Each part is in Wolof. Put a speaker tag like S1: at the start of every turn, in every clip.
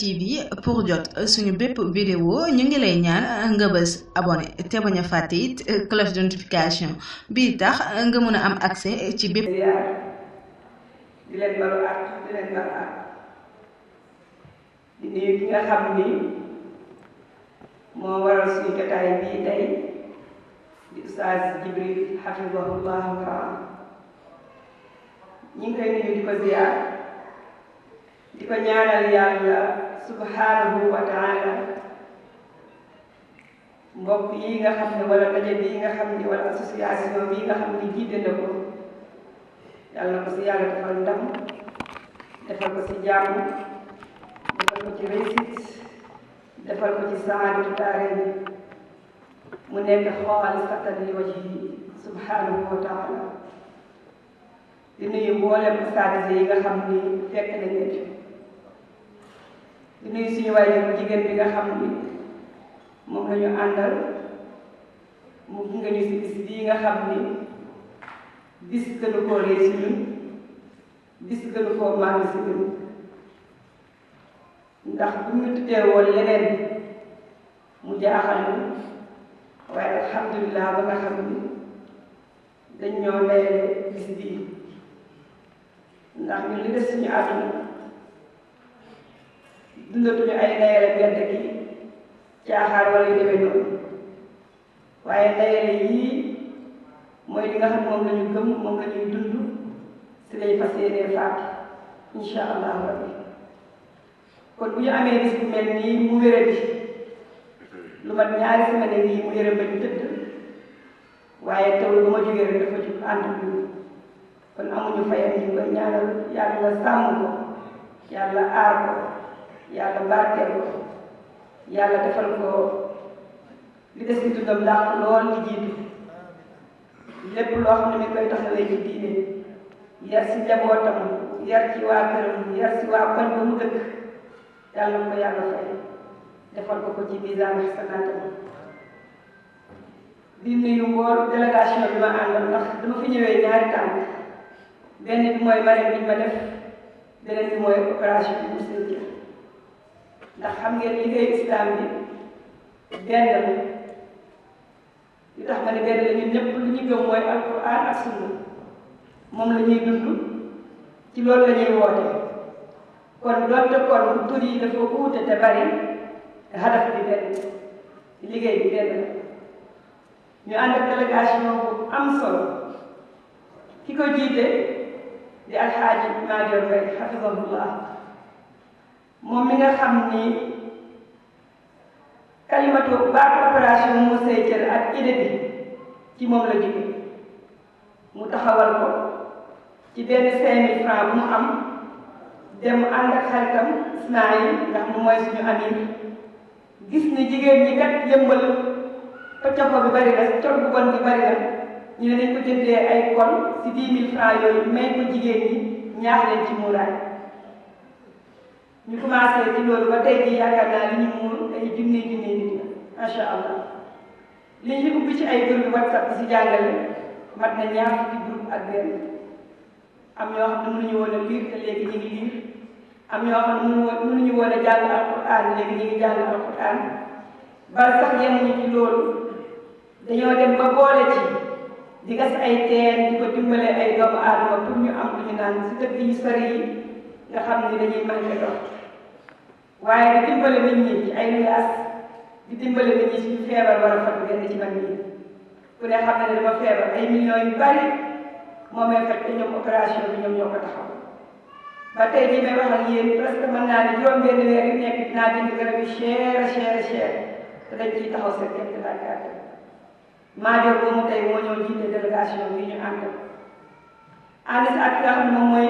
S1: TV pour jot suñu bépp vidéo ñu ngi lay ñaan nga bës abonné te bañ a fàtte it cloche de notification bii tax nga mën a am accès ci bépp.
S2: di leen balu ak di leen balu ak di nuyu ki nga xam ni moo waral suñu jotaay bii tey di Oustaz Djibril hafizahullah ñi ngi koy nuyu di ko ziyaar di ko ñaanal yàlla subhanahu wa taala mbokk yi nga xam ne wala daje bi nga xam ni wala association bi nga xam ni jiite na ko yàlla na ko si yàlla defal ndam defal ko si jàmm defal ko ci réussite defal ko ci saadatu daarayni mu nekk xaalisatan li wajhi subhanahu wa taala di nuyu mboolem ustaas yi nga xam ni fekk nañ leen fi di nuyu suñu waajur bu jigéen bi nga xam ni moom la ñu àndal mu gunge ñu si bis bii nga xam ni bis gënu koo rëy si ñun bis gënu koo màgg si ñun ndax bu ñu tuddee woon leneen mu jaaxal ñu waaye alhamdulilah ba nga xam ni dañ ñoo layale bis bii ndax ñun li des suñu àdduna dundatuñu ay layale gerte gi caaxaar wala yu demee noonu waaye layale yii mooy li nga xam moom la ñu gëm moom la ñuy dund si lañ fas yéenee faat insha allahu rabbi kon bu ñu amee bis bu mel nii mu wéradi lu mat ñaari semaine nii mu yërëm ba ñu tëdd waaye teewul ba ma jógee rek dafa jug ànd ak ñun kon amuñu fayam ñu koy ñaanal yàlla sàmm ko yàlla aar ko yàlla barkeel ko yàlla defal ko li des ci dundam dàq lool li jiitu lépp loo xam ne mi koy taxawee ci diine yar si njabootam yar ci waa këram yar si waa koñ ba mu dëkk yàlla na ko yàlla fay defal ko ko ci misaan xasanaatam di nuyu mbool délégation bi ma àndal ndax dama fi ñëwee ñaari tànk benn bi mooy marraine bi ma def beneen bi mooy opération bi mu seen jëf ndax xam ngeen liggéey islam bi benn la li tax ma ne benn la ñun ñëpp lu ñu gëm mooy alquran ak sunna moom la ñuy dund ci loolu la ñuy woote kon doonte kon tur yi dafa uute te bari hadaf bi benn liggéey bi benn la ñu ànd ak délégation bu am solo ki ko jiite di alxaaji Madior Mbaye xafizahullah moom mi nga xam ni kalimatu baatu opération moo say cër ak idée bi ci moom la jóge mu taxawal ko ci benn 5000 francs bu mu am dem ànd ak xaritam Ismaïl ndax mu mooy suñu amir gis ni jigéen ñi kat yëmbal pëccëxoo bi bari la col bu bon bi bari la ñu ne dañ ko jëndee ay kon ci 10 000 francs yooyu may ko jigéen ñi ñaax leen ci muuraay ñu commencé ci loolu ba tey jii yaakaar naa li ñu muur ay junni nit la macha allah li ñu ubbi ci ay groupe WhatsApp bi si jàngale mat na ñaar fukki groupe ak benn am ñoo xam ne mënuñu woon a lire te léegi ñu ngi lire am ñoo xam ne mënuñu woon a jàng alquran léegi ñu ngi jàng alquran ba sax yemuñu ci loolu dañoo dem ba boole ci di gas ay teen di ko dimbale ay doomu aadama pour ñu am lu ñu naan si dëkk yu sori yi nga xam ni dañuy manqué ndox waaye di dimbale nit ñi ci ay luyaas di dimbale nit ñi suñu feebar war a faju genn ci man nii ku ne xam ne dama feebar ay millions yu bari moo may faj te ñoom opération bi ñoom ñoo ko taxaw ba tey jii may wax ak yéen presque mën naa ne juróom-benn weer yu nekk dinaa jënd garab yu cher te dañ ciy taxaw seen képp laaj kàttan Madior moomu tey moo ñëw jiite délégation bi ñu ànd si ak ki nga xam ne moom mooy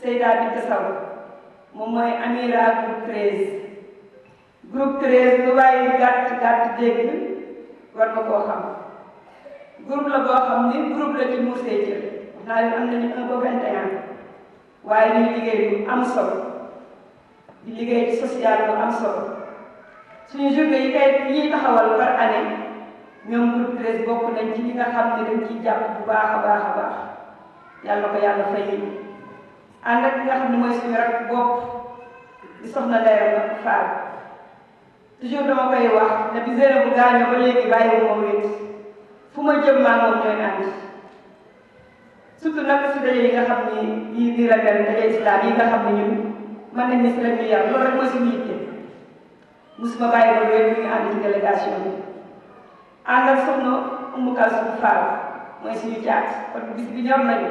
S2: Seyda Binta Sow moom mooy Amira groupe 13 groupe 13 lu waaye gàtt dégg war nga koo xam groupe la boo xam ni groupe la ci Mur Say Cër wax naa leen am nañu 1 ba 21 waaye ñuy liggéey lu am solo di liggéey ci social lu am solo suñu journée yi kay yi ñuy taxawal par année ñoom groupe 13 bokk nañ ci ñi nga xam ne dañ ciy jàpp bu baax a baax yàlla ko yàlla fay ànd ak nga xam ne mooy suñu rak bopp di soxna Ndeye Fall toujours dama koy wax ne bi Zeyna bu gaañoo ba léegi bàyyiwu ma wéet fu ma jëm maa moom ñooy ànd surtout nag si daje yi nga xam ni nii la mel daje islam yi nga xam ne ñun mën nañ ni si la ñuy yar loolu rek mooy suñu yitte musuma bàyyi ba wéet ñu ngi ànd ci délégation bi ànd ak soxna Oumou Kalsoum Fall mooy suñu caat kon bis bi ñor nañu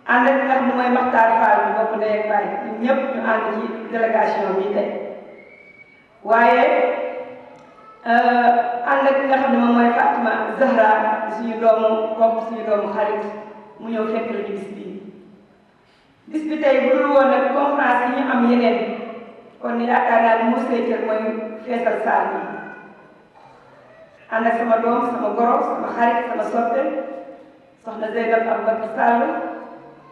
S2: ànd ak nga xam ne mooy Maxtaar Fall bi bokk ndey ak baay ñun ñëpp ñu ànd ci délégation bi tey waaye ànd ak nga xam ne moom mooy Fatima Zahra suñu doomu bopp suñu doomu xarit mu ñëw fekk la ci bis bi tey bu dul woon nag conférence yi ñu am yeneen kon yaakaar naa ne Moussa Diagne mooy feesal saal bi ànd ak sama doom sama goro sama xarit sama soppe soxna Zeynab Aboubacar Sall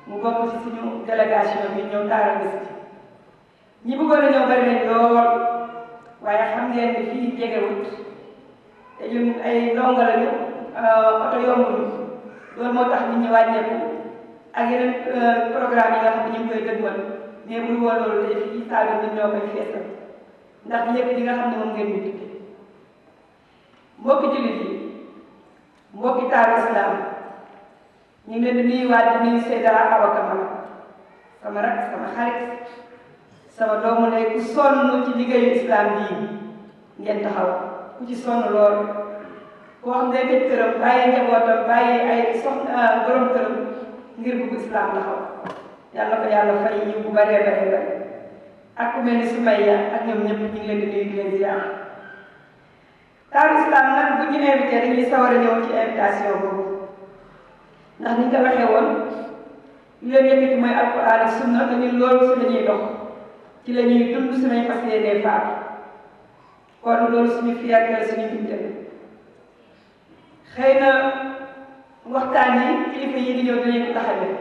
S2: mu bokk ci suñu délégation bi ñëw taaral bés bi ñi bëggoon a ñëw bari nañ lool waaye xam ngeen ni fii jegewut te ñun ay ndongo lañu oto yombuñu loolu moo tax nit ñi wàññeeku ak yeneen programme yi nga xam ne ñu ngi koy dëgmal mais bu woon loolu tey fii saal bi ñun ñoo koy feesal ndax yëpp li nga xam ne moom ngeen ñu tuddee mbokki jullit yi mbokki taaru islam ñu ngi leen di nuyuwaat di nuyu Seyda Awa Camara sama rak sama xarit sama doomu ndey ku sonn ci liggéeyu islam bii ngeen taxaw ku ci sonn lool koo xam ne tëj këram bàyyi njabootam bàyyi ay soxna borom këram ngir bëgg islam taxaw yàlla ko yàlla fay yi bu baree bare ak ku mel ni Sumayya ak ñoom ñëpp ñu ngi leen di nuyu di leen ziar taaru islam nag bu ñu invité dañuy sawar a ñëw ci invitation boobu ndax ni ñu ko waxee woon li leen yëkkati mooy alquran ak sunna te ñun loolu si la ñuy dox ci la ñuy dund suñuy fas yéenee faatu kon loolu suñu fierté la suñu mbégte xëy na waxtaan yi kilifa yi di ñëw dinañ ko taxawee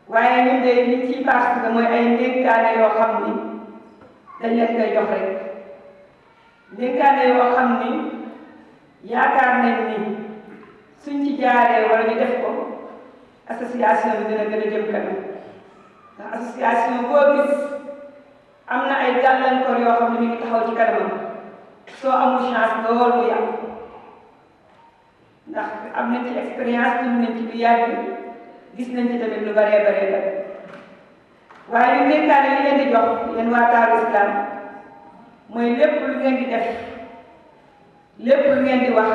S2: waaye ñun de liñ ciy participer mooy ay ndénkaane yoo xam ni dañ leen koy jox rek ndénkaane yoo xam ni yaakaar nañ ni suñ ci jaaree wala ñu def ko association bi dina gën a jëm kanam ndax association boo gis am na ay gàllankoor yoo xam ne mi ngi taxaw ci kanamam soo amul chance lool mu yàqu ndax am nañ ci expérience dund nañ ci lu yàgg gis nañ ci tamit lu baree bare waaye ñu dénkaane li ngeen di jox yéen waa taaru islam mooy lépp lu ngeen di def lépp lu ngeen di wax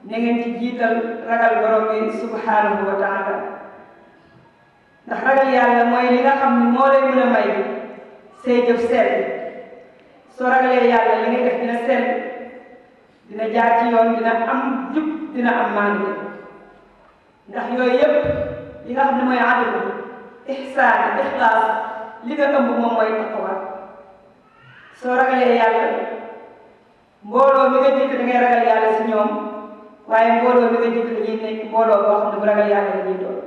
S2: na ngeen ci jiital ragal borom bi subhanahu wa taala ndax ragal yàlla mooy li nga xam ni moo lay mën a may say jëf sell soo ragalee yàlla li ngay def dina sell dina jaar ci yoon dina am jub dina am maandu ndax yooyu yëpp li nga xam ne mooy adlu ihsaan ixlaas li nga ëmb moom mooy taqwa soo ragalee yàlla mbooloo mi nga jiite da ngay ragal yàlla si ñoom waaye mbooloo mi nga jiite dañuy nekk mbooloo boo xam ne bu ragal yàlla la ñuy doon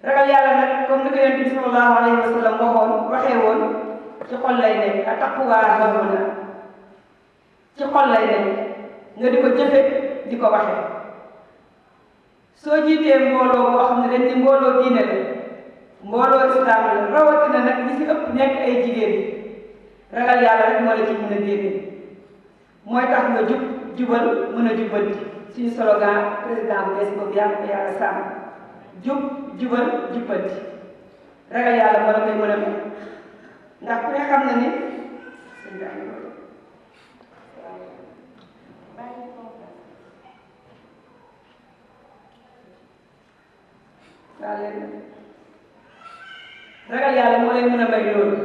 S2: ragal yàlla nag comme ni ko yonent bi sallallahu alayhi wa sallam waxee woon ci xol lay nekk a taqwa hahuna ci xol lay nekk nga di ko jëfe di ko waxe soo jiitee mbooloo boo xam ne dañ ni mbooloo diine la mbooloo islam la rawatina nag ñi si ëpp nekk ay jigéen ragal yàlla rek moo la ci mën a génne mooy tax nga jubal mën a jubbanti suñu slogan président bu bees boobu yàlla ko yàlla sàmm jubal jubbanti ragal yàlla moo la koy mën a may ndax ku ne xam na ni ragal yàlla moo lay mën a may loolu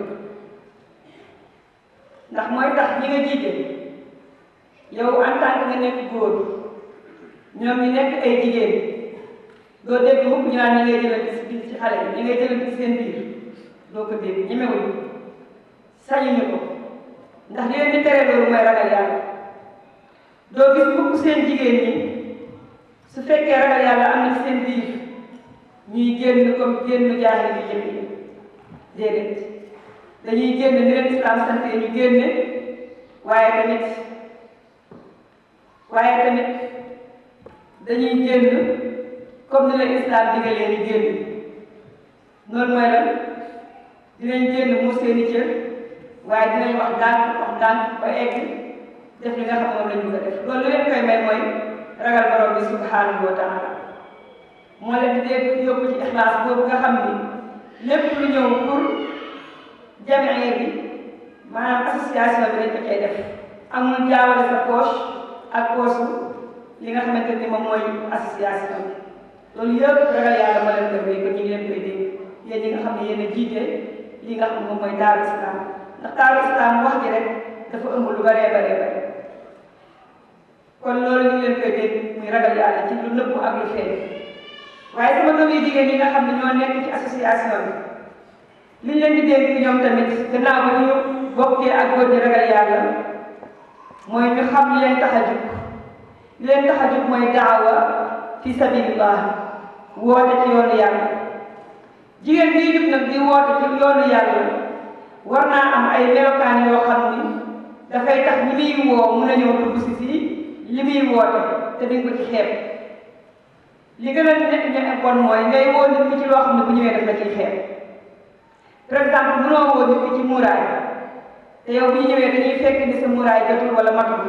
S2: ndax mooy tax ñi nga jiite yow en tant que nga nekk góor ñoom ñu nekk ay jigéen doo dégg mukk ñu naan ñi ngay jëlante ci xale yi ñi ngay jëlante ci seen biir doo ko dégg ñemewuñu sañuñu ko ndax li leen di tere loolu mooy ragal yàlla doo gis mukk seen jigéen ñi su fekkee ragal yàlla am na ci seen biir ñuy génn comme génn jaahil bi jëf yi déedéet dañuy génn ni leen islam sant ñu génne waaye tamit dañuy génn comme ni leen islam digalee ñu génn noonu mooy lan dinañ génn mu seeni cër waaye dinañ wax dànk ba egg def li nga xam ne moom lañ bëgg a def loolu li leen koy may mooy ragal borom bi subhanahu wa taala moo leen di dégg yóbbu ci ixlaas boobu nga xam ni lépp lu ñëw pour jamee bi maanaam association bi dañ ko cay def amul jaawale sa poche ak poche li nga xamante ni moom mooy association bi loolu yëpp ragal yàlla moo leen koy may ko ñu ngi leen koy dégg yéen ñi nga xam ne yéen a jiite li nga xam ne moom mooy daaru islam ndax daaru islam wax ji rek dafa ëmb lu bare kon loolu ñu ngi leen koy dégg muy ragal yàlla ci lu nëbbu ak lu feeñ waaye sama doom yi jigéen ñi nga xam ne ñoo nekk ci association bi li ñu leen di dégg ñoom tamit gannaaw ba ñu bokkee ak góor ñi ragal yàlla mooy ñu xam li leen tax a jóg li leen tax a jóg mooy daawa fi sabilillah woote ci yoonu yàlla jigéen bii jub nag di woote ci yoonu yàlla war naa am ay melokaan yoo xam ni dafay tax ñi muy woo mun a ñëw dugg si li muy woote te duñ ko ci xeeb li gën a nekk bon mooy ngay woo nit ki ci loo xam ne bu ñëwee daf la ciy xeeb par exemple mënoo woo nit ki ci muuraay te yow bu ñu ñëwee dañuy fekk ni sa muuraay jotul wala matul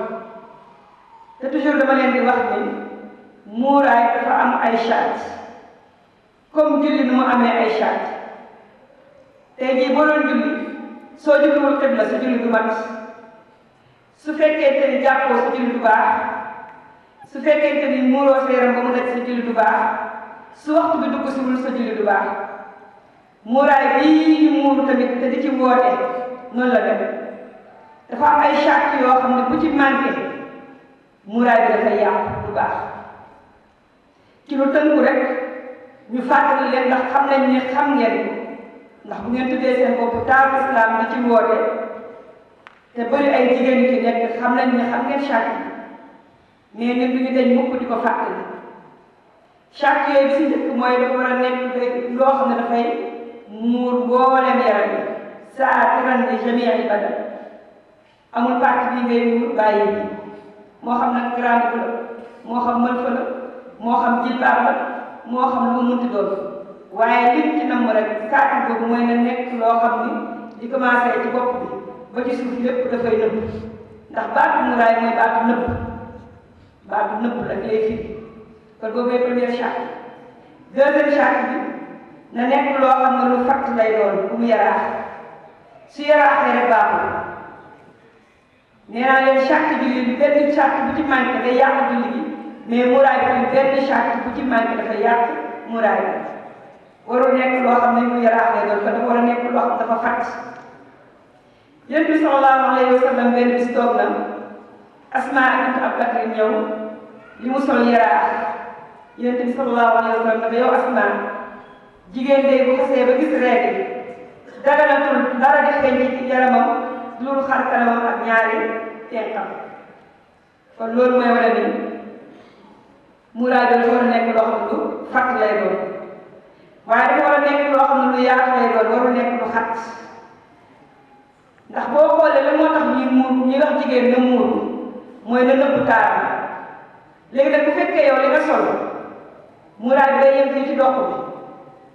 S2: te toujours dama leen di wax ni muuraay dafa am ay charte comme julli nu mu amee ay charte tey jii boo doon julli soo jubluwul xibla sa julli du mat su fekkente ni jàppoo sa julli du baax su fekkente ni muuroo sa yaram ba mu nekk sa julli du baax su waxtu bi dugg siwul sa julli du baax muuraay bii ñu muuru tamit te di ci woote noonu la dem dafa am ay charte yoo xam ne bu ci manqué muuraay bi dafay yàqu du baax ci lu tënku rek ñu fàttali leen ndax xam nañ ne xam ngeen ko ndax bu ngeen tuddee seen bopp taaru islam di ci woote te bëri ay jigéen yu ci nekk xam nañ ne xam ngeen charte yi mais ñun du ñu dañ mukk di ko fàttali charte yooyu bi si njëkk mooy dafa war a nekk loo xam ne dafay muur mboolem yaram bi saatiran li jamii badan amul partie bi ngay muur bàyyi bi moo xam nag grande bu la moo xam mëlfa la moo xam jilbaab la moo xam lu mu munti doon waaye lim ci namm rek saati boobu mooy na nekk loo xam ni di commencé ci bopp bi ba ci suuf lépp dafay nëbb ndax baatu muraay mooy baatu nëbb rek lay firi kon boobu mooy première charte deuxième charte bi na nekk loo xam ne lu fatt lay doon bu mu yaraax su yaraaxee rek baaxul nee naa leen charte julli bi benn charte bu ci manqué day yàq julli gi mais muraay bi benn charte bu ci manqué dafay yàq muraay bi warul nekk loo xam ne lu yaraax lay doon dafa war a nekk loo xam dafa fatt Yonent bi sallallahu alayhi wa sallam benn bis toog na Asmaa bint Abu Bakr ñëw li mu sol yaraax Yonent bi sallallahu alayhi wa sallam dafa yow Asmaa jigéen day bu xasee ba gis règle daganatul dara di feeñ ci yaramam loolu xar kanamam ak ñaari tenqam kon loolu mooy wane ni muraay bi dafa war a nekk loo xam ne lu fatt lay doon waaye dafa war a nekk loo xam ne lu yaatu lay doon warul nekk lu xat ndax boo xoolee la moo tax ñi wax jigéen na muuru mooy na nëbb taar léegi nag bu fekkee yow li nga sol muraay bi day yem fii ci dox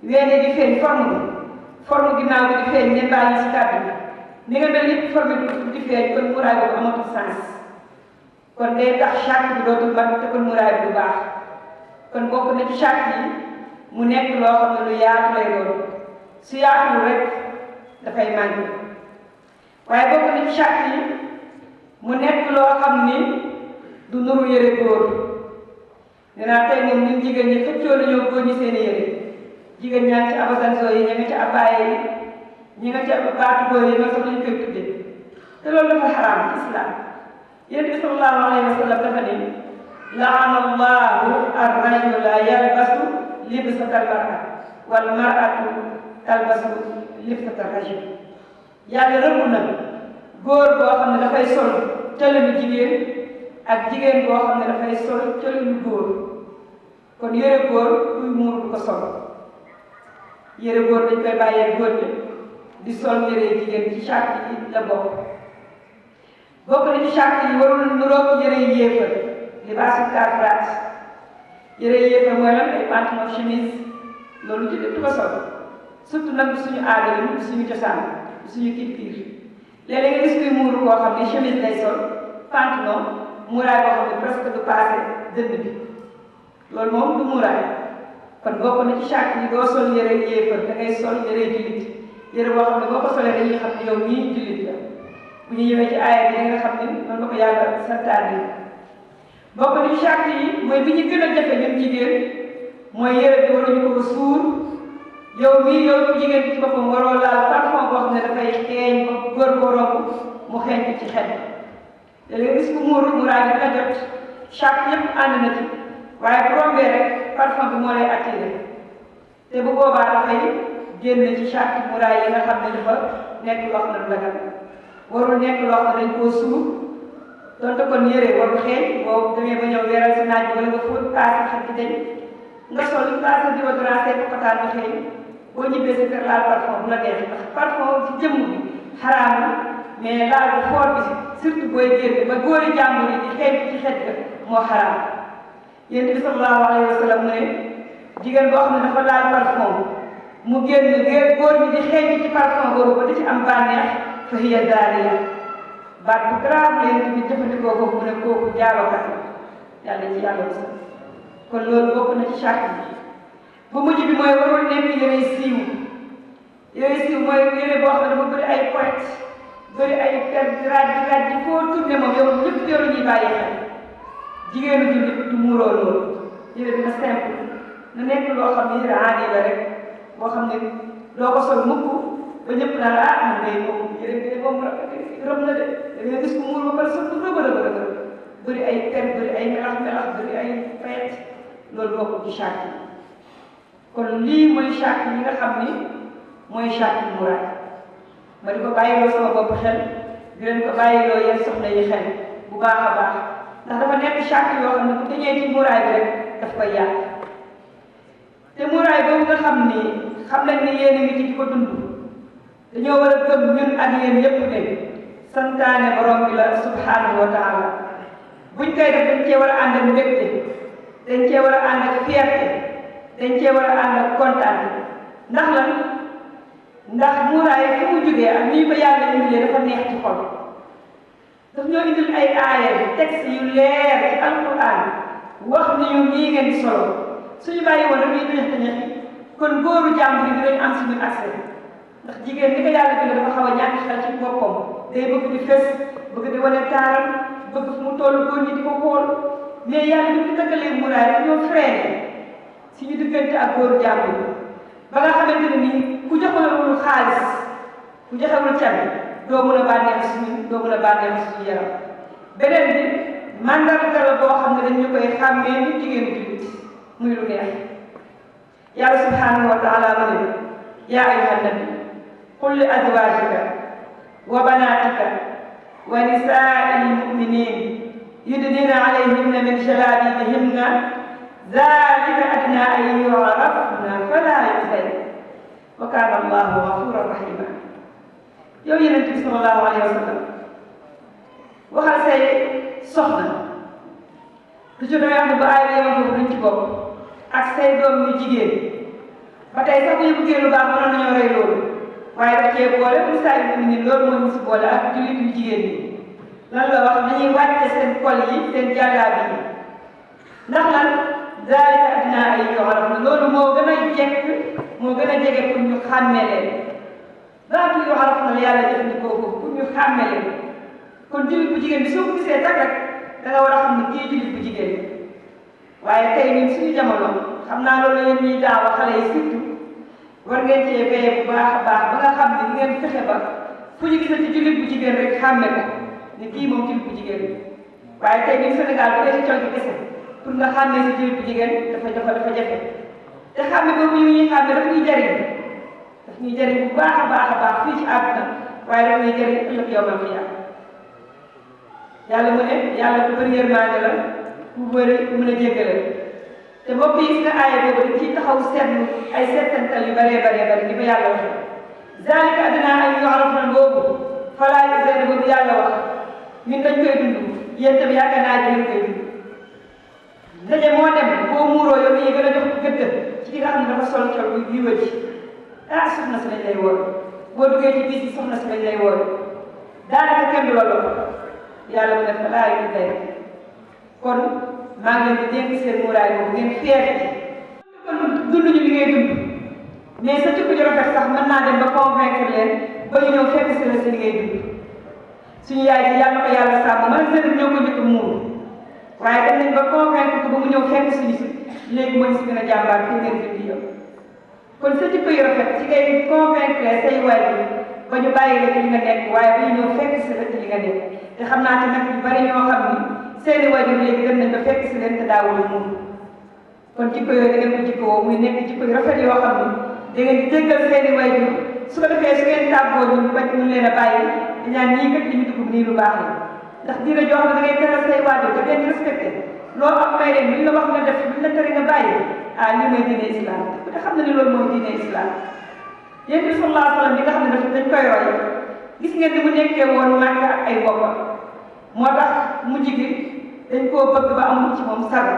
S2: bi ween yi di feeñ forme ginnaaw bi di feeñ ngeen baal ci kàddu bi ni nga mel ni forme bi di feeñ kon muraay boobu amatul sens kon day tax charte bi dootul mat te kon muraay bi du baax kon bokk na ci charte yi mu nekk loo xam ne lu yaatu lay doon su yaatul rek dafay màgg waaye bokk na ci charte yi mu nekk loo xam ni du nuru yëre góor nee naa tey moom ñun jigéen ñi xëccoo nañoo góor ñi seen yëre jigéen ñaa ngi ci abasanso yi ña nga ci abaaye yi ñi nga ci baatu góor yi man sax lañu koy tuddee te loolu dafa xaraam ci islam Yonent bi sallallahu alayhi wa sallam dafa ne laana allahu ar-rajula yalbasu libsata al-mar'a wal mar'atu talbasu libsata ar-rajul yàlla rëbb na góor boo xam ne dafay sol cëlinu jigéen ak jigéen boo xam ne dafay sol cëlinu góor kon yëre góor kuy muur du ko sol yëre góor dañ koy bàyyee góor ñi di sol yëre jigéen ci charte yi la bokk na ci charte yi warul nuroog yëre yéefar libaasu kaafiraat yëre yéefar mooy lan ay pantalon chemise loolu ci du ko sol surtout nag suñu aada yi suñu cosaan suñu culture léeg-léeg nga gis kuy muuru koo xam ne chemise lay sol pantalon muuraay boo xam ne presque du passé dënd bi loolu moom du muuraay kon bokk na ci chaque yi doo sol yëre yéefar da ngay sol yëre jullit yëre boo xam ne boo ko solee dañuy xam ne yow mii jullit la bu ñu ñëwee ci aaya bi nga xam ne noonu la ko yàlla santaane bokk na ci chaque yi mooy bi ñu gën a jafe ñun jigéen mooy yëre bi waruñu ko suur yow mii yow jigéen bi ci boppam waroo laal parfum boo xam ne dafay xeeñ ba góor boo romb mu xeeñ ko ci xet te léegi gis ku muuru muuraay bi dina jot chaque yëpp ànd na ci waaye bu rombee rek parfum bi moo lay attiré te bu boobaa dafay génn ci chaque muuraay yi nga xam ne dafa nekk loo xam ne du dagal warul nekk loo xam ne dañ koo suur donte kon yére warul xeeñ boo demee ba ñëw weeral si naaj wala nga fóot paase xet gi dañ nga sol paase déodorant see pokotaan nga xeeñ boo ñibbee sa kër laal parfum bu la neexee ndax parfum ci jëmm bi xaraam na mais laal bu foor bi surtout booy génn ba góori jàmbur yi di xeeñ ci xet ga moo xaraam yéen bi sallallahu alayhi wa sallam mu ne jigéen boo xam ne dafa laal parfum mu génn góor ñi di xeeñ ci parfum boobu ba di ci am bànneex fa hiya daaniya baat bu grave yéen bi jëfandikoo ko mu ne kooku jaalookat yàlla ci yàlla musal kon loolu bokk na ci charte bi bu mujj bi mooy warul nekk yére siiw mooy yére boo xam ne dafa bëri ay pointe bëri ay per raaj foo tourné moom yow ñëpp yoru ñuy bàyyi xel jigéenu jullit du muuroo loolu yére bi na simple na nekk loo xam ne yére aani la rek boo xam ne doo ko sol mukk ba ñëpp naa la man day moom yére bi moom rëb na de da nga gis ko muur ba pare surtout rëb bëri ay per bëri ay melax bëri ay payet loolu bokkul ci charte yi kon lii mooy charte yi nga xam ni mooy charte muuraay ma di ko bàyyiloo sama bopp xel di leen ko bàyyiloo yéen soxna yi xel bu baax a baax ndax dafa nekk charte yoo xam ne bu dañee ci muuraay bi rek daf koy yàq te muuraay boobu nga xam ni xam nañ ni yéen a ngi ci di ko dund dañoo war a gëm ñun ak yéen yépp ne santaane borom bi la subhanahu wa taala buñ koy def dañ cee war a ànd ak mbégte dañ cee war a ànd ak fierté dañ cee war a ànd ak kontaan ndax lan ndax muuraay fi mu jógee ak nii ko yàlla indilee dafa neex ci xol daf ñoo indil ay aaya texte yu leer ci alquran wax ni ñu nii ngeen di solo suñu bàyyi woon rek ñuy tëñëx kon góoru jàmbur yi dinañ am suñu accès ndax jigéen ni ko yàlla bind dafa xaw a ñàkk xel ci boppam day bëgg di fës bëgg di wane taaram bëgg fu mu toll góor ñi di ko xool mais yàlla bi ñu tëggalee muuraay daf ñoo freiné suñu diggante ak góoru jàmbur ba nga xamante ne nii ku joxewul xaalis ku joxewul can doo mën a bànneex doo mën a bànneex suñu yaram beneen bi mandarga la boo xam ne dañ ñu koy xàmmee ni jigéenu jullit muy lu neex yàlla subhanahu wa taala mu ne yaa ayyuhan nabi qul li azwajika wa banatika wa nisaa'il mu'minin yudnina alayhinna min jalabibihinna zalika adna an yu'rafna fala yu'zayn wa kana allahu ghafuran rahima yow yonent bi sallallahu alayhi wa sallam waxal say soxna du ci doy am ba ay yow boobu duñ ci bopp ak say doom yu jigéen ba tey sax bu ñu bëggee lu baax mënoon nañoo rey loolu waaye daf cee boole bu saa yu ni loolu moo ñu si boole ak jullit yu jigéen ñi lan la wax dañuy wàcce seen kol yi seen jàllaabi yi ndax lan zaalika adnaa an yu'rafna loolu moo gën a jekk moo gën a jege pour ñu xàmme leen baatu yu'rafna la yàlla jëfandikoo ko pour ñu xàmme leen kon jullit bu jigéen bi soo ko gisee tag rek da nga war a xam ne kii jullit bu jigéen waaye tey ñun suñu jamono xam naa loolu yéen ñuy daawa xale yi surtout war ngeen cee veillé bu baax a baax ba nga xam ne di ngeen fexe ba fu ñu gisati jullit bu jigéen rek xàmme ko ne kii moom jullit bu jigéen waaye tey ñun Sénégal bu dee ci col gi kese pour nga xàmmee si jullit bu jigéen dafa jafe te xàmme boobu ñuy xàmme daf ñuy jariñ bu baax a baax fii ci àdduna waaye daf ñuy jariñ ëllëg yow mal xiyaam yàlla mu ne yàlla ku bëri yërmande la ku bëri mën a jéggale te mbokk yi nga aaya boobu dañ ciy taxaw seetlu ay seetantal yu bëree ni ko yàlla waxee zalika adnaa an yu'rafna boobu falaa yuzayna boobu yàlla wax ñun dañ koy dund yéen tamit yaakaar naa dinañ koy dund ndaje moo dem boo muuroo yow yi gën a jox gëdd ci ki nga xam ne dafa sol col bu wëcc ah soxna si lañ lay wooy boo duggee ci bis yi soxna si lañ lay wooy daanaka kenn du la lool yàlla mu def laa yu tey kon maa ngi leen di dénk seen muraay boobu ngeen feete kon dunduñu li ngay dund mais sa jikko ju rafet sax mën naa dem ba convaincre leen ba ñu ñëw fekk si la si li ngay dund suñu yaay ji yàlla ko yàlla sàmm man seen ñëw ko njëkk muur waaye dem nañ ba convaincre ko ba mu ñëw fekk suñu si léegi mooy si gën a jàmbaar fi ngeen dund yow kon sa jikko yu rafet ci ngay convaincre say waajur ba ñu bàyyi la ci li nga nekk waaye ba ñu ñëw fekk si la ci li nga nekk te xam naa te nag ñu bari ñoo xam ni seeni waajur léegi dem nañ ba fekk si leen te daawul muur kon jikko yooyu da ngeen ko jikko woo muy nekk jikko yu rafet yoo xam ni da ngeen di jéggal seeni waajur su ko defee su ngeen tàggoo ñu bañ ñu leen a bàyyi di ñaan ñii kat li ñu dugg nii lu baax la ndax diina joo xam ne da ngay teral say waajur da ngeen di respecté loo am may leen luñ la wax nga def luñ la tere nga bàyyi ah lii mooy diine islam te xam na ni loolu mooy diine islam yéen bi sallallahu alayhi wa sallam bi nga xam ne dañ koy roy gis ngeen ni mu nekkee woon Màkka ak ay boppam moo tax mujj gi dañ koo bëgg ba amul ci moom sago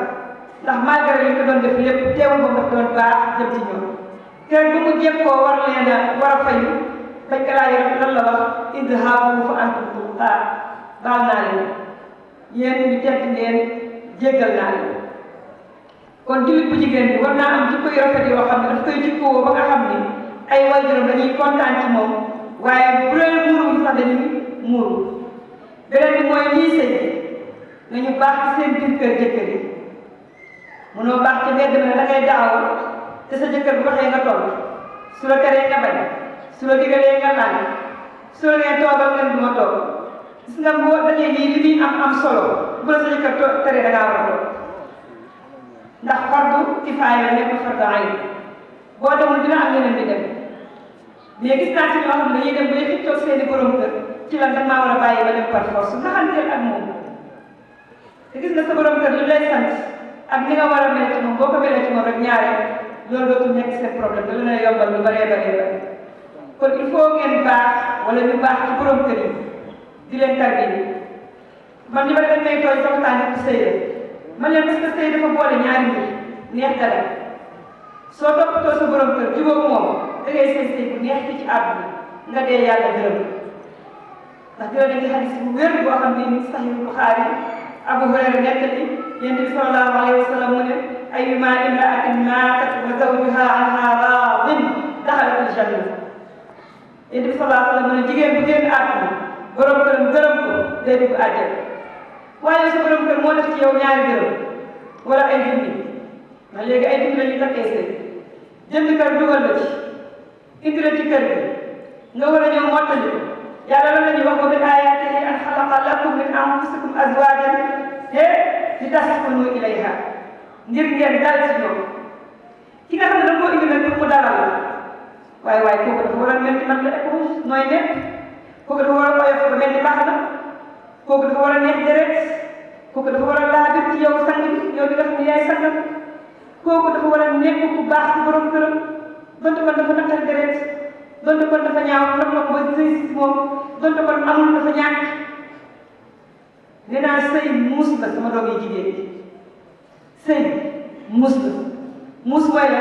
S2: ndax malgré li ko doon def lépp teewul ba mu doon baax jëm ci ñoom kër bu mu jékkoo war leen a war a fayu bañ ko laaj lan la wax idhaabu fa antum tulqaa baal naa leen yéen ñu tedd ngeen jéggal naa leen kon jullit bu jigéen bi war naa am jikko yu rafet yoo xam ne daf koy jikkoo ba nga xam ni ay waajuram dañuy kontaan ci moom waaye bu leen muuruwul sax dañuy muuru beneen bi mooy ñiy sëy nañu baax ci seen biir kër jëkkër yi mënoo baax ci mbedd mi ne da ngay daaw te sa jëkkër bu waxee nga toll su la teree nga bañ su la digalee nga laaj su la nee toogal nga du ma toog gis nga boo dajee nii li muy am solo bu la sa jëkkër teree da ngaa war a toog ndax fardu kifaaya la nekk fardu ayn boo demul dina am ñeneen di dem mais gis naa si ñoo xam ne dañuy dem ba yëkkati toog seeni borom kër ci lan da maa war a bàyyi ba dem par force naxanteel ak moom te gis nga sa borom kër lu lay sant ak ni nga war a mel ci moom boo ko melee ci moom rek ñaare loolu dootul nekk seen problème da leen a yombal lu bëree bare kon il faut ngeen baax wala ñu baax ci borom kër yi di leen tarbi man ñu ma dañ may tooy sama tànn ci sëy man leen parce que sëy dafa boole ñaari mbir neex dara soo toppatoo sa borom kër jubóo moom da ngay sëy bu neex ci àdduna nga dee yàlla gërëm ndax dina nekk xadis bu wér boo xam ne ni Sahih Bukhari Abu Hurayra nettali Yonent bi sallallahu alayhi wa sallam mu ne ayyuma imra'atin maatat wa zawjuha anha raadin daxalat al-janna Yonent bi sallallahu alayhi wa sallam mu ne jigéen bu génn àdduna borom këram gërëm ko day dugg àjjana waaye sa borom kër moo def ci yow ñaari gërëm wala ay junni ndax léegi ay junni la ñuy takkee sëy jënd kër dugal la ci indi la ci kër gi nga war a ñëw mottali ko yàlla lan la ñuy wax wa min aayaatihi an xalaqa lakum min anfusikum azwaajan li taskunu ilayha ngir ngeen dal ci ñoom ki nga xam ne da koo indi nag pour mu dalal la waaye kooku dafa war a mel ni man la éponge nooy nekk kooku dafa war a oyof ba mel ni baax na kooku dafa war a neex deret kooku dafa war a laabir ci yow sang bi yow di nga xam ne yaay sangam kooku dafa war a nekk ku baax ci borom këram donte kon dafa naqari deret donte kon dafa ñaaw ndox la ko ba sëy si moom donte kon amul dafa ñàkk nee naa sëy muus la sama doom yi jigéen ñi sëy muus la muus mooy la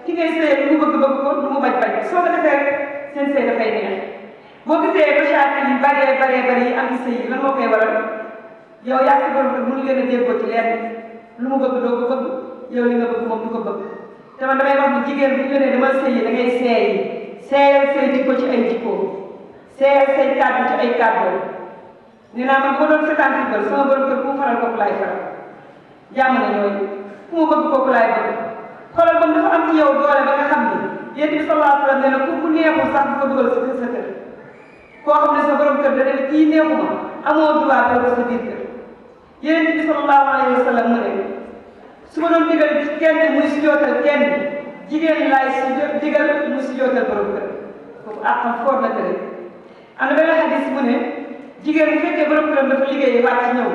S2: ki ngay sëyee lu mu bëgg ko lu mu bañ soo ko defee rek seen sëy dafay neex boo gisee recherche yi baree yi am ci sëy yi lan moo koy waral yow yaa ngi borom kër mënu leen a déggoo ci lenn lu mu bëgg doo ko bëgg yow li nga bëgg moom du ko bëgg te man damay wax ni jigéen bu ñu nee dama sëy da ngay seeyal say jikko ci ay jikko seeyal say kàddu ci ay kàddu nee naa man boo doon seetaan football sama borom kër ku mu faral kooku laay faral jàmm na ñooyu ku mu bëgg kooku laay bëgg xoolal ba dafa am ci yow doole ba nga xam ni Yonent bi sallallahu alayhi wa sallam nee na ku neexul sax du ko dugal sa kër koo xam ne sa borom kër da ne kii neexuma amoo droit doo ko sa biir kër Yonent bi sallallahu alayhi wa sallam mu ne su ma doon digal kenn muy sujootal kenn jigéen laay digal muy sujootal borom kër kooku àqam foor na tere am na benn xadis mu ne jigéen bu fekkee borom këram dafa liggéeyee wàcc ñëw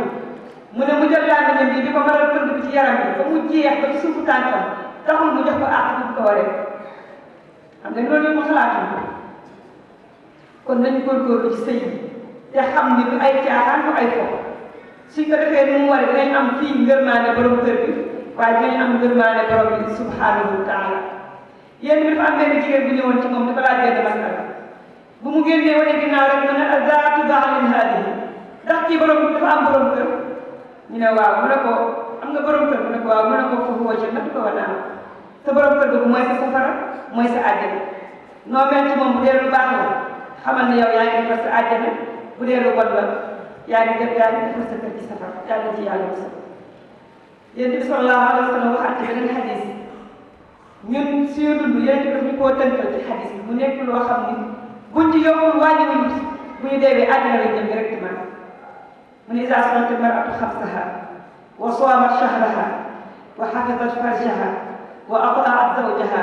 S2: mu ne mu jël làmmiñam bi di ko mën a tënd ci yaram bi ba mu jeex ba ci suufu tànkam taxul mu jox ko àq bu ko waree xam nga loolu mu xalaatu kon nañu góorgóorlu ci sëy bi te xam ni du ay caaxaan du ay fo suñ ko defee nu mu waree dinañ am fii ngërmaane borom kër bi waaye dinañ am ngërmaane borom bi subhanahu wa taala yéen bi dafa am benn jigéen bu ñëwoon ci moom di ko laaj benn masala bu mu génnee wane ginnaaw rek mu ne azaatu ba'lin haadihi ndax kii borom dafa am borom kër ñu ne waaw mu ne ko am nga borom kër mu ne ko waaw mu ne ko foofu woo ca natu ko wa naan sa borom kër boobu mooy sa safara mooy sa àjjana noo mel ci moom bu dee lu baax la xamal ne yow yaa ngi defar sa àjjana bu dee lu bon la yaa ngi defar sa kër ci safara yàlla ci yàlla musal yéen bi sallallahu alayhi wa sallam waxaat ci beneen xadis ñun suñu dund yéen daf ñu koo tënkal ci xadis bi mu nekk loo xam ni buñ ci yokkul wàññiwuñ bu ñu deewee àjjana lañ jëm directement mu ne izaa salati l-mar'atu xamsaha wa saamat shahraha wa xafizat farjaha wa ata'at zawjaha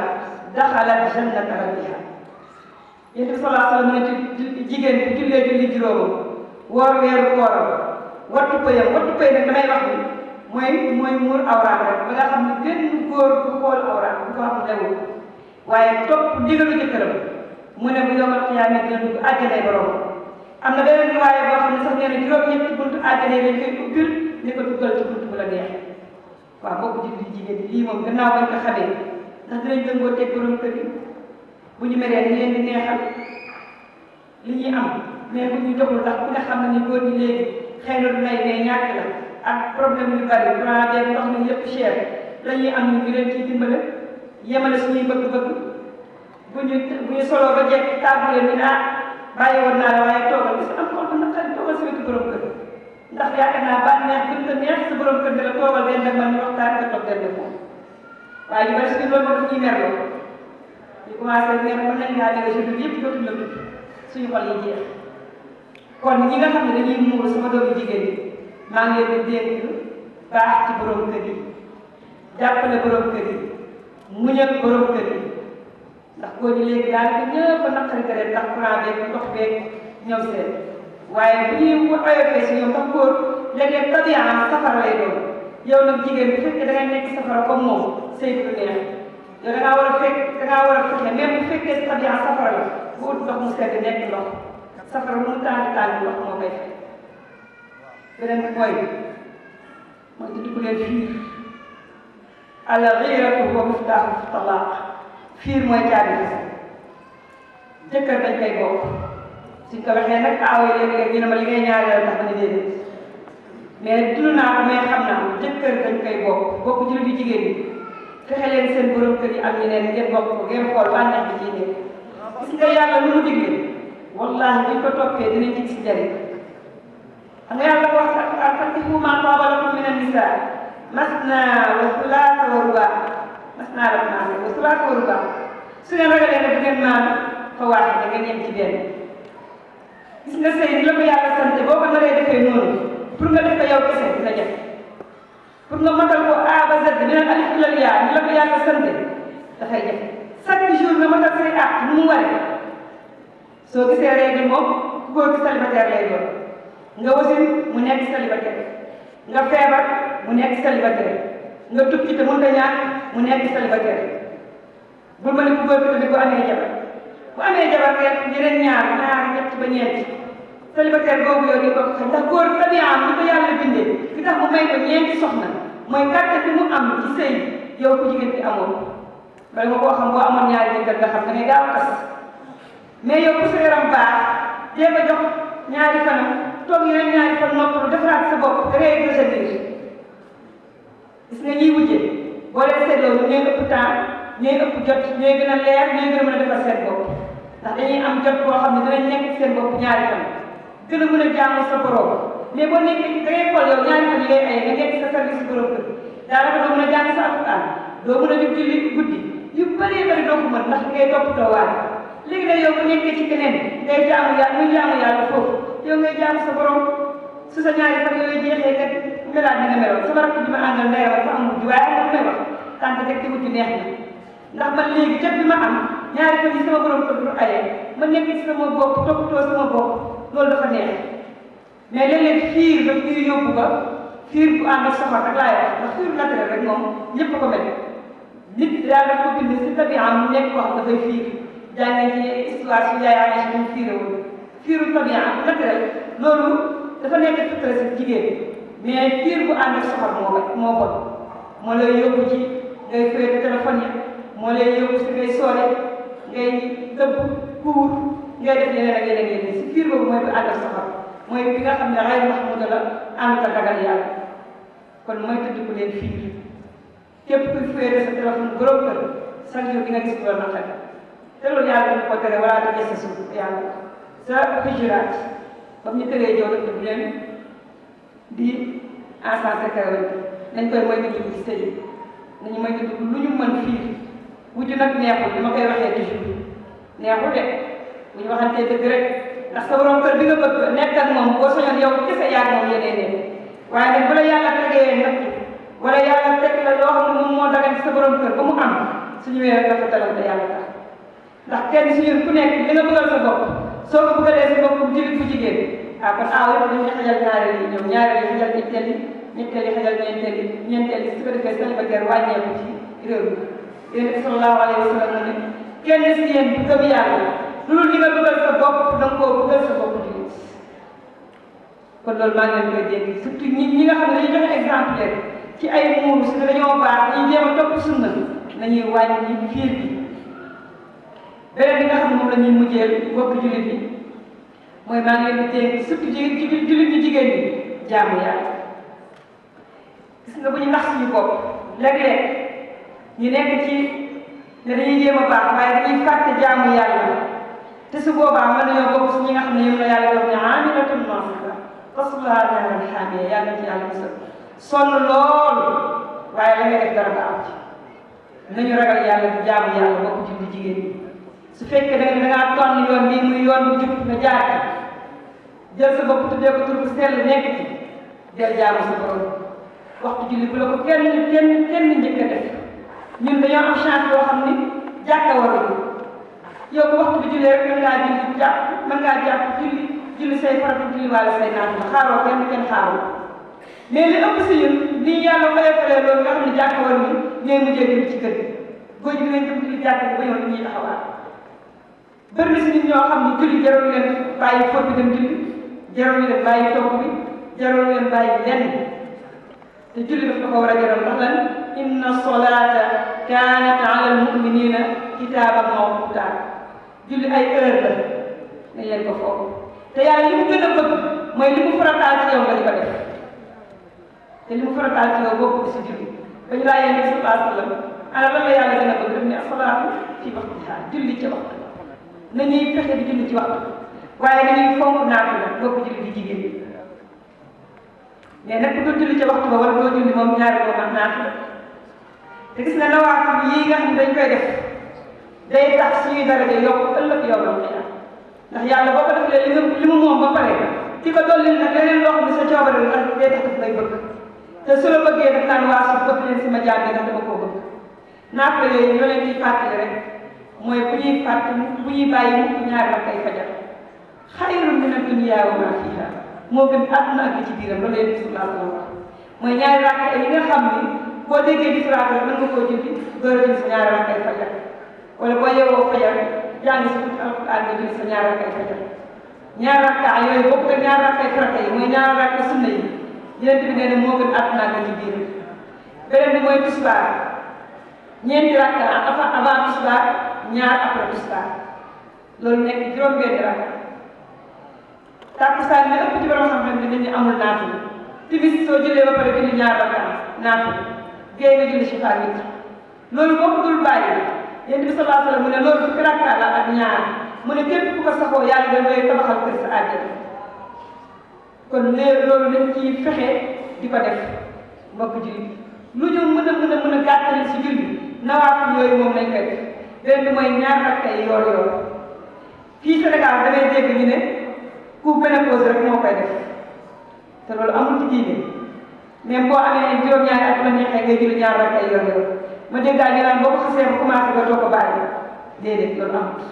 S2: daxalat jannata rabbiha yéen bi sallallahu alayhi wa sallam mu ne jigéen bu jullee julli juróomam woor weeru kooram wattu pëyam wattu pëy nag damay wax ni mooy muur awraam rek ba nga xam ne benn góor bu xool awraam bu ko xam lewul waaye topp ndigalu jëkkëram mu ne bu yomal xiyaama dina dugg àjjanay borom am na beneen riwaaya boo xam ne sax nee na juróom-ñetti buntu àjjana yi dañ koy ubbil ne ko duggal ci buntu bu la neex waaw bokk ci di jigéen ñi lii moom gannaaw bañ ko xamee ndax dinañ dëngoo teg borom kër yi bu ñu meree ni leen di neexal li ñuy am mais bu ñu doxul ndax ku ne xam na ni góor ñi léegi xëy na du nay mais ñàkk la ak problème yu bari courant beeg ndox mi yëpp cher la ñuy am ñu leen ciy dimbale yemale suñuy bëgg-bëgg bu ñu soloo ba jekk tàggu leen ni bàyyi woon naa la waaye toogal bis am xool ba naqari toogal sa wetu borom kër ndax yaakaar naa bànneex gën ko neex sa borom kër ne la toogal den dag man ñu waxtaan nga toog den moom waaye ñu bari suñu loolu moo daf ñuy merloo ñu commencé mer mën nañ ngaa négocier dul yëpp dootuñ la tudd suñu xol yi jeex kon ñi nga xam ne dañuy muur sama doomu jigéen ñi maa ngi leen di dénk baax ci borom kër yi jàppale borom kër yi muñal borom kër yi ndax góor ñi léegi daanaka ñëpp a naqari deret ndax courant beeg ndox beeg ñoom seen waaye bu ñuy oyofee si ñoom tax góor léeg-léeg tabiyaam safara lay doon yow nag jigéen bu fekkee da ngay nekk safara comme moom sëy du neex yow da ngaa war a fexe même bu fekkee sa tabiyaam safara la bu ut ndox mu sedd nekk ndox safara bu mu tàng ndox moo koy fekk beneen bi mooy di dugg leen fiir al-ghiiratu huwa miftaahu talaaq fiir mooy caabi kese jëkkër dañ koy bokk suñ ko waxee nag aaw yi léeg-léeg ñu ne ma li ngay ñaareel tax na déedéet mais dund naa ko mais xam naa jëkkër dañ koy bokk ci lu di jigéen ñi fexe leen seen borom kër yi am ñeneen ngeen bokk ko ngeen xool bànneex bi ciy nekk gis nga yàlla lu mu digle wallaahi buñ ko toppee dinañ ci gis njëriñ xam nga yàlla wax fankihu maa taaba lakum mina nisaa masnaa wa sulaasa wa rubaa masnaa la commencé wa sulaasa wa rubaa su ngeen ragalee ne du ngeen maanu fa waaxe da ngeen yem ci benn gis nga sëy ni la ko yàlla sant boo ko naree defee noonu pour nga def ko yow kese dina jafe pour nga matal ko A ba Z min al alif ilal yaa ni la ko yàlla sant dafay jafe chaque jour nga matal say àq nu mu waree soo gisee règle moom ku góor gi célibataire lay doon nga wasin mu nekk célibataire nga feebar mu nekk célibataire nga tukki te mënut a ñàkk mu nekk célibataire bul ma ne ku góor gi tamit bu amee jabar rek yeneen ñaar ñett ba ñeent célibataire boobu yow di ko xam ndax góor tabiyaam ni ko yàlla bindee li tax mu may ko ñeenti soxna mooy kàttan bi mu am ci sëy yow ku jigéen bi amoon bala nga koo xam boo amoon ñaari jëkkër nga xam da ngay gaaw a tas mais yow ku sa yaram baax jéem a jox ñaari fanam toog yeneen ñaari fan noppalu defaraat sa bopp da ngay rejeter gis nga ñiy wujje boo leen seetloo ñooy ëpp temps ñooy ëpp jot ñooy gën a leer ñooy gën a mën a defar seen bopp ndax dañuy am jot boo xam ne dinañ nekk seen bopp ñaari fan gën a mën a jaamu sa borom mais boo nekkee da ngay xool yow ñaari fan yi ngay aye nga nekk sa service borom kër daanaka doo mën a jàng sa alquran doo mën a jóg julli guddi yu bëree bëri doo ko mën ndax ngay toppatoo waat léegi nag yow bu nekkee ci keneen ngay jaamu yàlla muy jaamu yàlla foofu yow ngay jaamu sa borom su sa ñaari fan yooyu jeexee nga melaat ni nga meloon sama rakk bi ma àndal ndeyam dafa am wujj waaye am na may wax tante rek ci wujj neex na ndax man léegi jot bi ma am ñaari fan yi sama borom kër du aye ma nekk ci sama bopp toppatoo sama bopp loolu dafa neex mais léeg-léeg fiir daf ñuy yóbbu ba fiir bu ànd ak soxor rek laay wax ndax fiir naturel rek moom ñëpp ko mel nit daal daf ko bind si tabiam mu nekk koo xam dafay fiir jàngee ci histoire su yaay amee si moom fiirewul fiiru tabiam naturel loolu dafa nekk fëtale si jigéen mais fiir bu ànd ak soxor moo bon moo lay yóbbu ci ngay féete téléphone ya moo lay yóbbu si ngay soole ngay dëbb kuur ngay def yeneen ak yeneen si fiir boobu mooy bu ànd ak safar mooy bi nga xam ne ray mahmuda la ànd ak ragal yàlla kon mooy tëdd ku leen fiir képp kuy féere sa téléphone borom kër chaque jour di nga gis loolu naqari te loolu yàlla dañu ko tere wala da gis suuf yàlla sa hijraat comme ñu teree jow dëkk bu leen di encensé kawante nañ koy mooy dugg ci sëy nañu mooy dugg lu ñu mën fiir wujju nag neexul li ma koy waxee toujours neexul de bu ñu waxantee dëgg rek ndax sa borom kër bi nga bëgg nekk ak moom boo soñoon yow kese yaag moom yeneen ne waaye nag bu la yàlla tegee natt wala yàlla teg la loo xam ne moom moo dagan ci sa borom kër ba mu am suñu wéer dafa talal te yàlla tax ndax kenn si ñun ku nekk li nga bëggal sa bopp soo ko bëggalee sa bopp jullit bu jigéen kon aaw yëpp dañuy xajal ñaareel yi ñoom ñaareel yi xajal ñetteel yi ñetteel yi xajal ñeenteel yi su ko defee célibataire wàññeeku ci réew mi yéen bi sallallahu alayhi wa sallam ne kenn si yéen bu gëm yàlla loolu li nga bëggal sa bopp da nga koo bëggal sa bopp jullit kon loolu maa ngi leen koy dégg surtout ñi nga xam ne dañuy joxe exemplaire ci ay muuru si ne dañoo baax dañuy jéem a topp sunna nañuy wàññi fiir bi beneen bi nga xam ne moom la ñuy mujjeel mbokk jullit bi mooy maa ngi leen di dégg surtout jullit ñu jigéen ñi jaamu yàlla gis nga bu ñu nax suñu bopp léeg-léeg ñu nekk ci ne dañuy jéem a baax waaye dañuy fàtte jaamu yàlla te su boobaa mën nañoo bokk si ñi nga xam ne ñoom la yàlla doon ne aamilatun naasiba tasluhaa naaran haamiya yàlla ci yàlla musal sonn lool waaye la nga def dara ba am ci nañu ragal yàlla di jaamu yàlla bokk julli jigéen ñi su fekkee da ngaa tonn yoon bii muy yoon bu jub nga jaar ci jël sa bopp tuddee ko tur bu sell nekk ci del jaamu sa borom waxtu julli bu la ko kenn njëkk a def ñun dañoo am chance boo xam ni jàkka warul yow bu waxtu bi jullee rek mën ngaa jàpp julli say farata julli wala say naafila xaaroo kenn xaaroo mais li ëpp si ñun lii yàlla fayalee loolu nga xam ne jàkka warul ñooy mujjee dem ci kër gi góor ñi ngeen dem julli jàkka bi ba ñëw ñuy taxawaat bëri na si nit ñoo xam ne julli jarul leen bàyyi fóot bi dem julli jarul leen bàyyi togg bi jarul leen bàyyi lenn te julli daf ko war a jaral ndax lan inna solata kaanat ala almuminina kitaaban mawquuta julli ay heure la nañ leen ko foofu te yàlla li mu gën a bëgg mooy li mu farataal ci yow nga di ko def te li mu farataal ci yow bokk si julli ba ñu laa yéene sallallahu alayhi wa sallam ana lan la yàlla gën a bëgg def ne asalaatu fi waxtiha julli ci waxtu nañuy fexe di julli ci waxtu waaye dañuy fonk naafila bokk julli di jigéen ñi mais nag doo julli ca waxtu ba wala doo julli moom ñaari doo mat naafila te gis nga nawaafil yii nga xam ne dañ koy def day tax suñuy daraja yokk ëllëg yow la mu ndax yàlla boo ko defee li mu moom ba pare ci ko dolli nag leneen loo xam ne sa coobare la ndax day tax daf lay bëgg te su la bëggee daf naan waa su bëgg leen sama jaam yi ndax dama koo bëgg naafila yooyu ñoo leen ciy fàttali rek mooy bu ñuy fàttali bu ñuy bàyyi mukk ñaari rakk ay fajar xayrun mina dunya wa ma fiha moo gën àdduna ak li ci biiram loolu yëpp sallallahu alayhi wa sallam mooy ñaari rakk yi nga xam ni boo déggee différence rek mën nga koo julli door a julli sa ñaari rakk ay fajar wala boo yeewoo fajar jàng sa tuuti alquran nga julli sa ñaari rakk ay fajar ñaari rakka yooyu bokk ak ñaari rakk ay farata yi mooy ñaari rakk sunna yi yeneen bi nee na moo gën àdduna ak li ci biiram beneen bi mooy tisbaar ñeenti rakka avant tisbaar ñaar après tisbaar loolu nekk juróom-benni rakka takkusaan bi ëpp ci borom xam-xam ne dañu amul naafila timis soo jullee ba pare julli ñaar rakka naafila géey nga julli si faar witr loolu boo ko dul bàyyi yéen bi sallallahu alayhi wa sallam mu ne loolu fukki rakka la ak ñaar mu ne képp ku ko saxoo yàlla da lay tabaxal kër sa àjjana kon léegi loolu dañ ciy fexe di ko def mbokk julli lu ñu mën a gàttal si julli nawaafil yooyu moom lañ koy def benn bi mooy ñaar rakka yi yoor fii Sénégal da ngay dégg ñu ne ku ménopause rek moo koy def te loolu amul ci diine même boo amee juróom-ñaari at la neexee ngay julli ñaar rakka yi yoor ma dégg daal ñu naan boo ko xasee ba commencé ba doo ko bàyyi déedéet loolu amul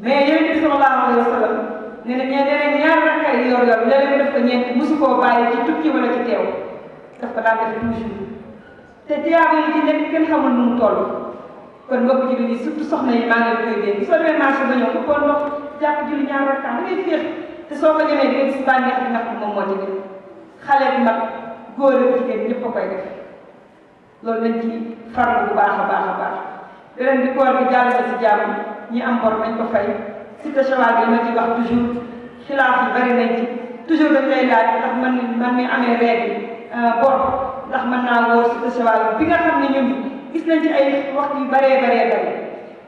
S2: mais Yonent bi sallallahu alayhi wa sallam nee na ñaar rakka yi yoor léeg-léeg mu def ko ñeent mosu koo bàyyi ci tukki wala ci teew daf ko daan def toujours te tiyaaba yi ci nekk kenn xamul nu mu toll kon mbokk julli yi surtout soxna yi maa ngi leen koy dégg soo demee marché ba ñëw ko kon ndox jàpp julli ñaar rakka da ngay féex te soo ko ñemee di nga gis bànneex bi nga xam moom moo ci gën xale bi mag góor ak jigéen ñëpp a koy def loolu nañ ci farlu bu baax a baax a baax beneen bi koor bi jàll na si jàmm ñi am bor nañ ko fay cité Chawal bi ma ci wax toujours xilaaf yi bari nañ ci toujours dañ lay laaj ndax man mi amee règle bor ndax mën naa wóor cité Chawal bi nga xam ne ñun gis nañ ci ay waxtu yu baree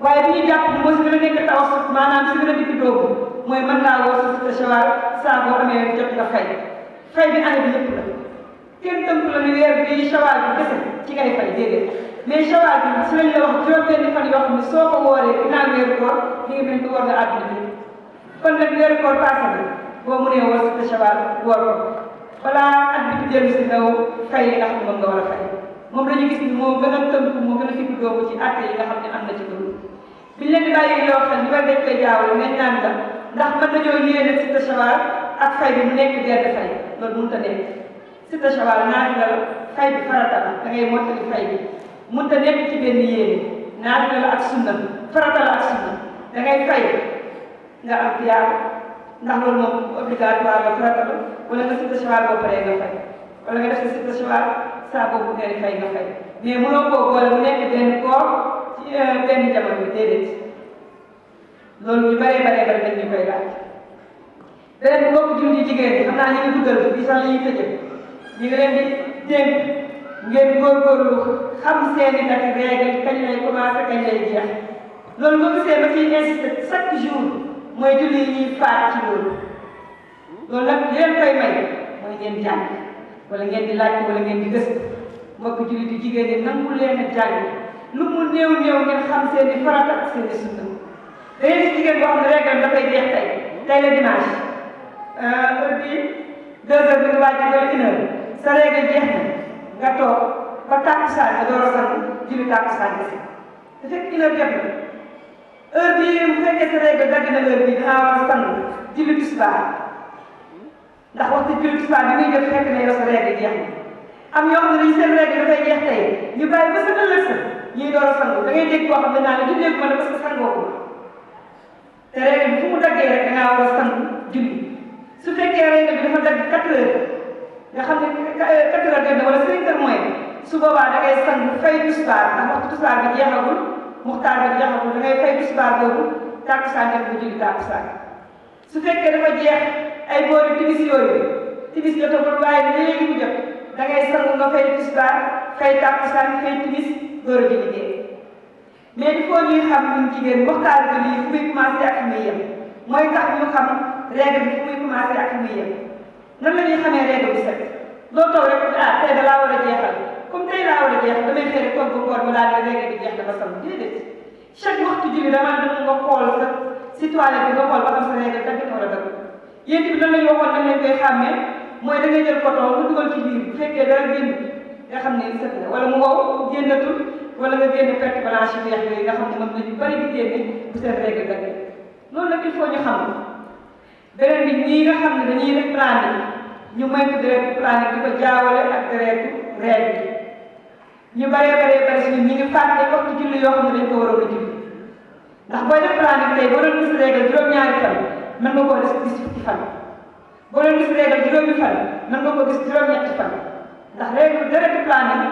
S2: waaye bi ñu jàpp ni moo si gën a nekk tawassut maanaam si gën a dikk doogu mooy mën naa wóor si cité Chawal saa boo amee jot nga fay bi année bi yëpp la kenn tënk la ni weer bi Chawal bi kese ci ngay fay déedéet mais Chawal bi si lañ la wax juróom-benni fan yoo xam ne soo ko wooree ginnaaw weeru koor li nga mel ni war nga àdduna bi kon nag weeru koor passé na boo mënee woor cité Chawal woor ko balaa at bi di dellu si ndaw fay yi nga xam ne moom nga war a fay moom la ñu gis ni moo gën a tënk moo gën a digg doomu ci àtte yi nga xam ne am na ci loolu biñ leen di bàyyi yoo xam ne bari dañ koy jaawale ngañ naan la ndax mën nañoo yéene cité Chawal ak fay bi mu nekk benn fay loolu mënut a nekk cité Chawal naafila la fay bi farata la da ngay mottali fay bi mënut a nekk ci benn yéene naafila la ak sunna farata la ak sunna da ngay fay nga am tiyaaba ndax loolu moom obligatoire la farata la wala nga cité Chawal boo paree nga fay wala nga def sa cité Chawal saa boobu ngay fay nga fay mais mënoo koo boole mu nekk benn koor ci benn jamono bi déedéet loolu ñu bëree dañ ñu koy laaj. beneen bi mbokk jullit jigéen ñi xam naa ñu ngi dugal bi sax la ñuy tëjee ñu ngi leen di dénk ngeen góorgóorlu xam seeni dati règle kañ lay commencé kañ lay jeex loolu boo gisee ba ciy insisté chaque jour mooy julli yi ñuy faat ci loolu nag li leen koy may mooy ngeen jàng wala ngeen di laaj wala ngeen di gëstu mbokk jullit yi jigéen ñi nangu leen a jàng lu mu néew ngeen xam seeni farata ak seeni sunna da ngeen di jigéen boo xam ne règle dafay jeex tey la dimanche heure bii 2 heures bi nga wàcc wala 1 heure sa règle jeex na nga toog ba tàkkusaan nga door a sant julli tàkkusaan nga si te fekk 1 heure jot na heure bii bu fekkee sa règle dagg na heure bii dangaa war a sant julli tisbaar ndax waxtu julli tisbaar bi muy jot fekk na yow sa règle jeex na am yoo xam ne dañu seen règle dafay jeex tey ñu bàyyi ba sa ëllëg sa ñuy door a sangu da ngay dégg koo xam ne naa la jullee ko ma ne parce que sangoo ko te règle bi fu mu daggee rek dangaa war a sant julli su fekkee règle bi dafa dagg 4 heures nga xam ne 4 heures gën na wala 5 heures mooy su boobaa da ngay sang fay tisbaar ndax waxtu tisbaar bi jeexagul muxtaar bi jeexagul da ngay fay tisbaar boobu tàkkusaan def bu julli tàkkusaan su fekkee dafa jeex ay boori timis yooyu timis jotagul waaye léegi mu jot da ngay sang nga fay tisbaar fay tàkkusaan fay timis door a julli gee mais il faut ñuy xam ñun jigéen muxtaar bi lii fu muy commencé ak fu muy yem mooy tax ñu xam règle bi fu muy commencé ak fu muy yem nan la ñuy xamee règle bi set loo toog rek tey da laa war a jeexal comme tey laa war a jeexal damay xëy rek toog ba koor mu daal ne règle bi jeex dafa sam déedéet chaque waxtu julli dama nga xool sa si toilette bi nga xool ba xam sa règle dagg na wala dagg yéen bi lan la ñu waxoon nañ leen koy xàmmee mooy da ngay jël coton nga dugal ci biir bu fekkee dara génn nga xam ne set na wala mu wow génnatul wala nga génn perte blanche yu weex yooyu nga xam ne moom la ñu bari di génne bu seen règle dagg loolu nag il faut ñu xam beneen bi ñii nga xam ne dañuy def planning ñu moytu deretu planning di ko jaawale ak deretu règle ñu bari si ñu ngi fàtte waxtu julli yoo xam ne dañ ko waroon a julli ndax booy def planning tey boo doon gis règle juróom-ñaari fan mën nga koo gis fukki fan boo doon gis règle juróomi fan mën nga ko gis juróom-ñetti fan ndax règle deretu planning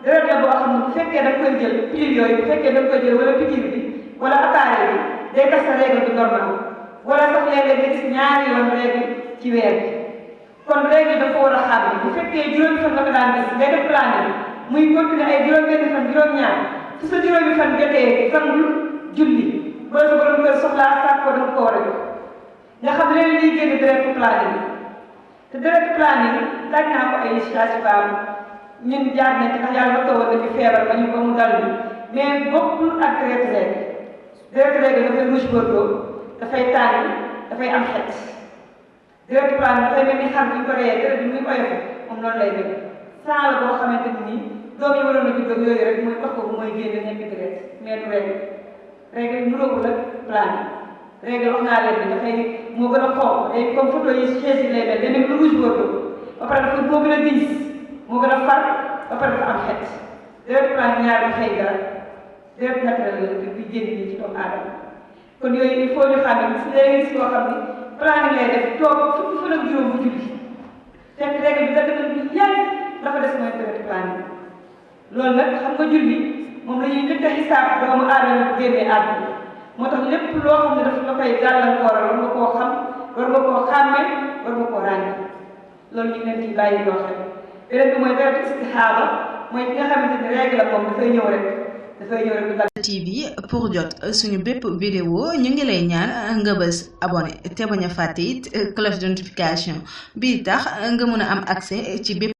S2: deret la boo xam ne bu fekkee da nga koy jël pilule yooyu bu fekkee da nga koy jël wala piqûre bi wala appareil bi day tax sa règle bi normal wala sax léeg-léeg nga gis ñaari yoon règle ci weer bi kon règle dafa war a xam ne bu fekkee juróomi fan nga ko daan gis ngay def planning muy continuer ay juróom-benn fan juróom-ñaar su sa juróomi fan jotee sangul julli boo sa borom kër soxlaa sàkk ko dafa ko war a jox nga xam ne liy génn deretu planning te deretu planning laaj naa ko ay sage-femme ñun jaar nañ ci ndax yàlla ba tawoon na ci feebar ba ñu ba mu dal bi mais bokkul ak deretu règle deretu règle dafay rouge bordeaux dafay tàng dafay am xet deretu planning dafay mel ni xar bu ñu ko reyee deret bi muy oyof moom noonu lay mel saa la boo xamante ni doom yi waroon a judd ak yooyu rek mooy tax ko bu mooy génne nekk deret mais du règle règle nuróowul ak planning règle wax naa leen ni dafay moo gën a xonq day comme photo yi chaise yi lay mel day nekk lu rouge bordeaux ba pare dafa moo gën a diis moo gën a far ba pare dafa am xet deret planning ñaar bi xëy dara deret naturel la bi génn nii ci doomu aadama kon yooyu il faut ñu xam ne si léegi gis koo xam ne planning lay def toog fukki fan ak juróom bu julli fekk règle bi dagg na bi yàgg dafa des mooy deret planning loolu nag xam nga julli moom la ñuy njëkk a xisaab doomu aadama bu génnee àdduna moo tax lépp loo xam ne daf la koy gàllankooral war nga koo xam war nga koo xàmme war nga koo ràññee loolu ñu ngi leen ciy bàyyi loo xel beneen bi mooy deret istixaaba mooy ki nga xamante ni règle moom dafay ñëw rek
S1: TV pour jot suñu bépp vidéo ñu ngi lay ñaan nga bës abonné te bañ a fàtte it cloche de notification bii tax nga mën a am accès ci bépp